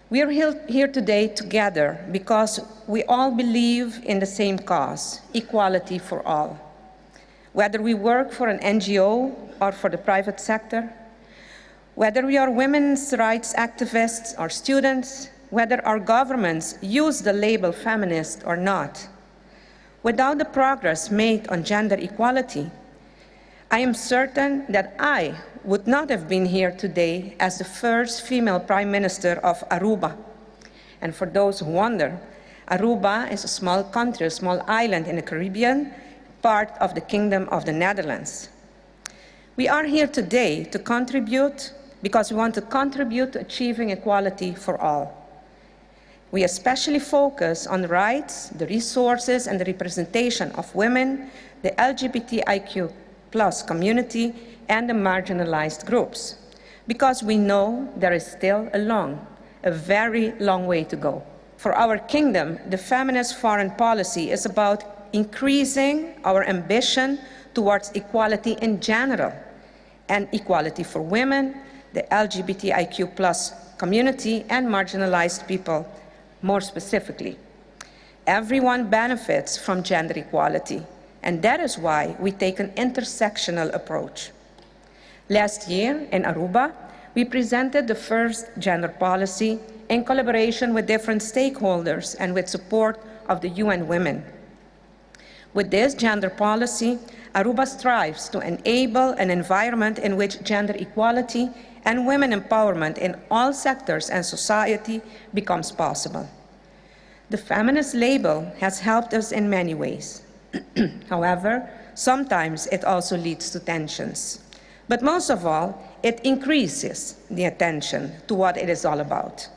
We are here today together because we all believe in the same cause, equality for all. Whether we work for an NGO or for the private sector, whether we are women's rights activists or students, whether our governments use the label feminist or not, without the progress made on gender equality, I am certain that I would not have been here today as the first female Prime Minister of Aruba. And for those who wonder, Aruba is a small country, a small island in the Caribbean, part of the Kingdom of the Netherlands. We are here today to contribute because we want to contribute to achieving equality for all. We especially focus on the rights, the resources, and the representation of women, the LGBTIQ+ community, and the marginalized groups, because we know there is still a very long way to go. For our kingdom, the Feminist Foreign Policy is about increasing our ambition towards equality in general, and equality for women, the LGBTIQ+ community, and marginalized people more specifically. Everyone benefits from gender equality, and that is why we take an intersectional approach. Last year in Aruba, we presented the first gender policy in collaboration with different stakeholders and with support of the UN Women. With this gender policy, Aruba strives to enable an environment in which gender equality and women empowerment in all sectors and society becomes possible. The feminist label has helped us in many ways. However, sometimes it also leads to tensions. But most of all, it increases the attention to what it is all about.